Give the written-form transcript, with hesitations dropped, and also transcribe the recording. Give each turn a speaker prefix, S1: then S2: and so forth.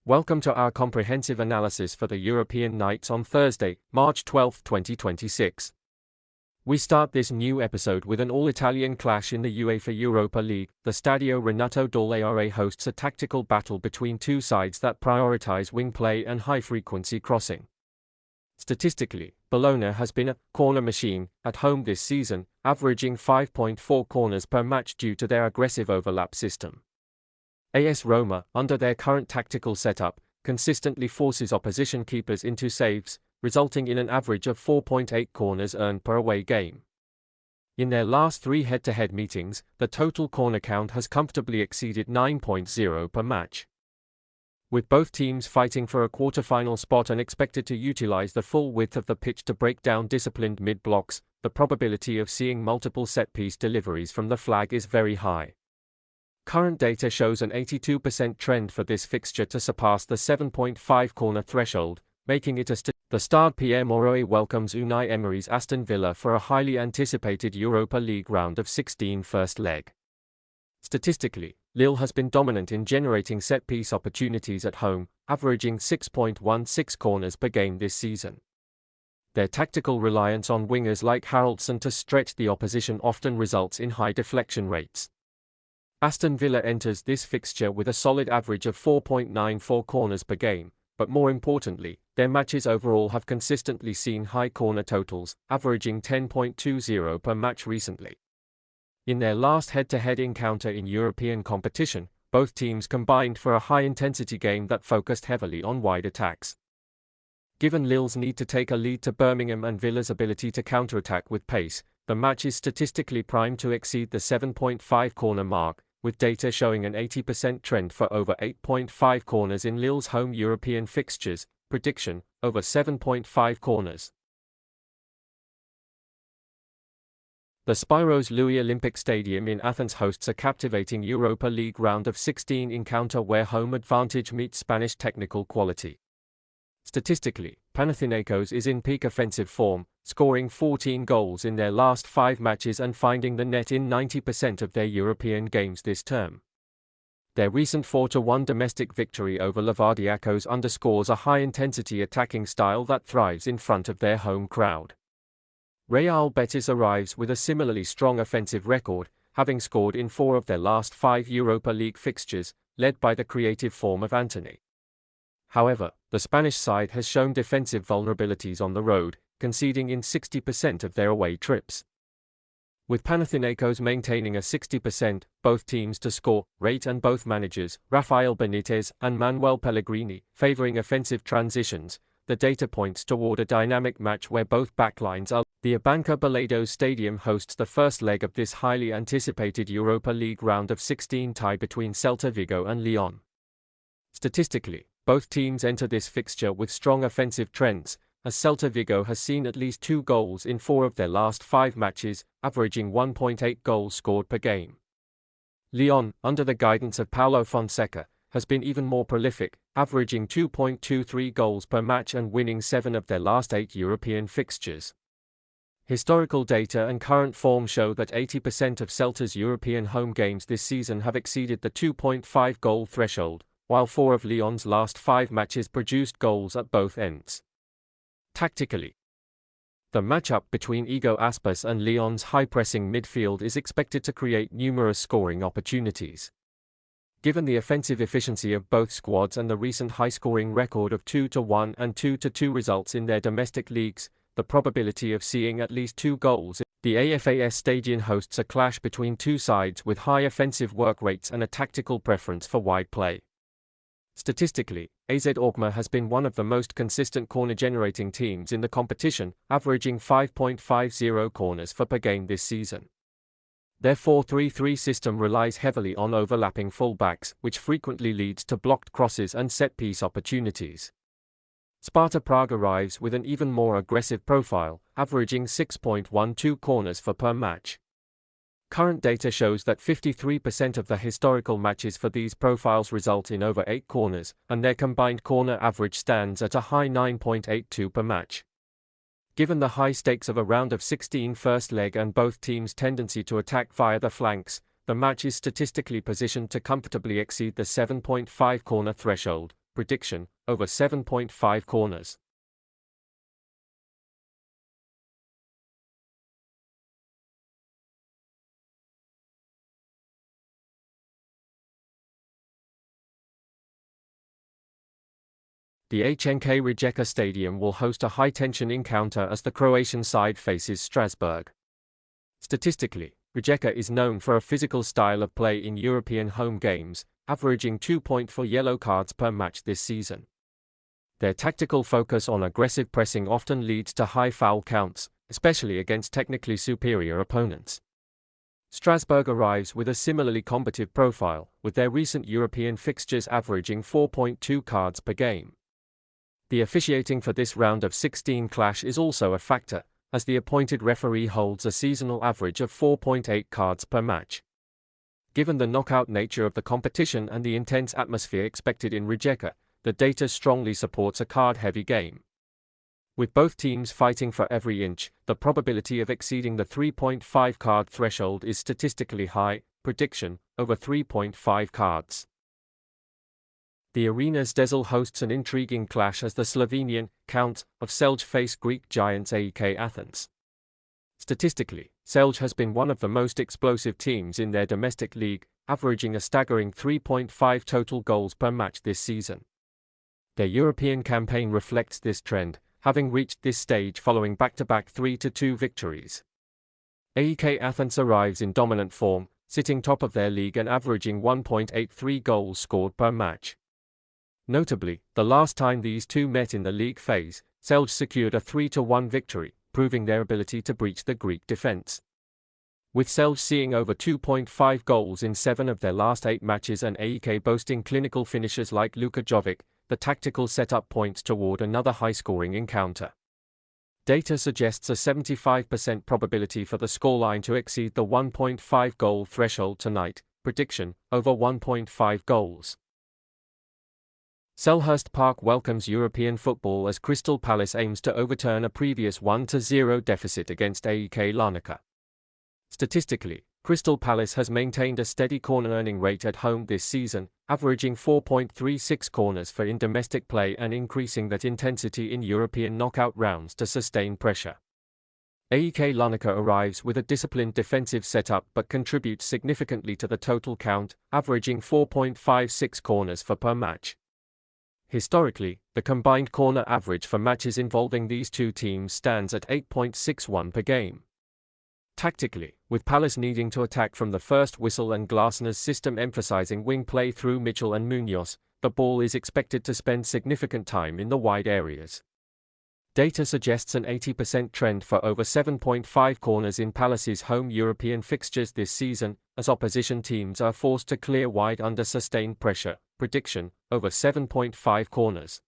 S1: Welcome to our comprehensive analysis for the European nights on Thursday, March 12, 2026. We start this new episode with an all-Italian clash in the UEFA Europa League. The Stadio Renato Dall'Ara hosts a tactical battle between two sides that prioritize wing play and high-frequency crossing. Statistically, Bologna has been a corner machine at home this season, averaging 5.4 corners per match due to their aggressive overlap system. AS Roma, under their current tactical setup, consistently forces opposition keepers into saves, resulting in an average of 4.8 corners earned per away game. In their last three head-to-head meetings, the total corner count has comfortably exceeded 9.0 per match. With both teams fighting for a quarter-final spot and expected to utilize the full width of the pitch to break down disciplined mid-blocks, the probability of seeing multiple set-piece deliveries from the flag is very high. Current data shows an 82% trend for this fixture to surpass the 7.5 corner threshold, making it the Stade Pierre-Mauroy welcomes Unai Emery's Aston Villa for a highly anticipated Europa League round of 16 first leg. Statistically, Lille has been dominant in generating set-piece opportunities at home, averaging 6.16 corners per game this season. Their tactical reliance on wingers like Haraldsson to stretch the opposition often results in high deflection rates. Aston Villa enters this fixture with a solid average of 4.94 corners per game, but more importantly, their matches overall have consistently seen high corner totals, averaging 10.20 per match recently. In their last head-to-head encounter in European competition, both teams combined for a high-intensity game that focused heavily on wide attacks. Given Lille's need to take a lead to Birmingham and Villa's ability to counterattack with pace, the match is statistically primed to exceed the 7.5 corner mark, with data showing an 80% trend for over 8.5 corners in Lille's home European fixtures. Prediction: over 7.5 corners. The Spiro's Louis Olympic Stadium in Athens hosts a captivating Europa League round of 16 encounter where home advantage meets Spanish technical quality. Statistically, Panathinaikos is in peak offensive form, scoring 14 goals in their last 5 matches and finding the net in 90% of their European games this term. Their recent 4-1 domestic victory over Olympiacos underscores a high-intensity attacking style that thrives in front of their home crowd. Real Betis arrives with a similarly strong offensive record, having scored in 4 of their last 5 Europa League fixtures, led by the creative form of Antony. However, the Spanish side has shown defensive vulnerabilities on the road, conceding in 60% of their away trips. With Panathinaikos maintaining a 60% both teams to score rate and both managers, Rafael Benitez and Manuel Pellegrini, favoring offensive transitions, the data points toward a dynamic match where both backlines are. The Abanca Balaídos Stadium hosts the first leg of this highly anticipated Europa League round of 16 tie between Celta Vigo and Lyon. Statistically, both teams enter this fixture with strong offensive trends, as Celta Vigo has seen at least 2 goals in 4 of their last 5 matches, averaging 1.8 goals scored per game. Lyon, under the guidance of Paulo Fonseca, has been even more prolific, averaging 2.23 goals per match and winning 7 of their last 8 European fixtures. Historical data and current form show that 80% of Celta's European home games this season have exceeded the 2.5 goal threshold, while 4 of Lyon's last 5 matches produced goals at both ends. Tactically, the matchup between Igo Aspas and Lyon's high-pressing midfield is expected to create numerous scoring opportunities. Given the offensive efficiency of both squads and the recent high-scoring record of 2-1 and 2-2 results in their domestic leagues, the probability of seeing at least 2 goals. The AFAS Stadium hosts a clash between two sides with high offensive work rates and a tactical preference for wide play. Statistically, AZ Alkmaar has been one of the most consistent corner-generating teams in the competition, averaging 5.50 corners per game this season. Their 4-3-3 system relies heavily on overlapping fullbacks, which frequently leads to blocked crosses and set-piece opportunities. Sparta Prague arrives with an even more aggressive profile, averaging 6.12 corners per match. Current data shows that 53% of the historical matches for these profiles result in over 8 corners, and their combined corner average stands at a high 9.82 per match. Given the high stakes of a round of 16 first leg and both teams' tendency to attack via the flanks, the match is statistically positioned to comfortably exceed the 7.5 corner threshold. prediction, over 7.5 corners. The AEK Rijeka Stadium will host a high-tension encounter as the Croatian side faces Strasbourg. Statistically, Rijeka is known for a physical style of play in European home games, averaging 2.4 yellow cards per match this season. Their tactical focus on aggressive pressing often leads to high foul counts, especially against technically superior opponents. Strasbourg arrives with a similarly combative profile, with their recent European fixtures averaging 4.2 cards per game. The officiating for this round of 16 clash is also a factor, as the appointed referee holds a seasonal average of 4.8 cards per match. Given the knockout nature of the competition and the intense atmosphere expected in Rijeka, the data strongly supports a card-heavy game. With both teams fighting for every inch, the probability of exceeding the 3.5 card threshold is statistically high, prediction, over 3.5 cards. The Arenas Dezel hosts an intriguing clash as the Slovenian Count of Celje face Greek giants AEK Athens. Statistically, Celje has been one of the most explosive teams in their domestic league, averaging a staggering 3.5 total goals per match this season. Their European campaign reflects this trend, having reached this stage following back-to-back 3-2 victories. AEK Athens arrives in dominant form, sitting top of their league and averaging 1.83 goals scored per match. Notably, the last time these two met in the league phase, Celje secured a 3-1 victory, proving their ability to breach the Greek defense. With Celje seeing over 2.5 goals in 7 of their last 8 matches and AEK boasting clinical finishers like Luka Jovic, the tactical setup points toward another high-scoring encounter. Data suggests a 75% probability for the scoreline to exceed the 1.5 goal threshold tonight, prediction, over 1.5 goals. Selhurst Park welcomes European football as Crystal Palace aims to overturn a previous 1-0 deficit against AEK Larnaca. Statistically, Crystal Palace has maintained a steady corner earning rate at home this season, averaging 4.36 corners for in domestic play and increasing that intensity in European knockout rounds to sustain pressure. AEK Larnaca arrives with a disciplined defensive setup but contributes significantly to the total count, averaging 4.56 corners for per match. Historically, the combined corner average for matches involving these two teams stands at 8.61 per game. Tactically, with Palace needing to attack from the first whistle and Glasner's system emphasizing wing play through Mitchell and Munoz, the ball is expected to spend significant time in the wide areas. Data suggests an 80% trend for over 7.5 corners in Palace's home European fixtures this season, as opposition teams are forced to clear wide under sustained pressure, prediction, over 7.5 corners.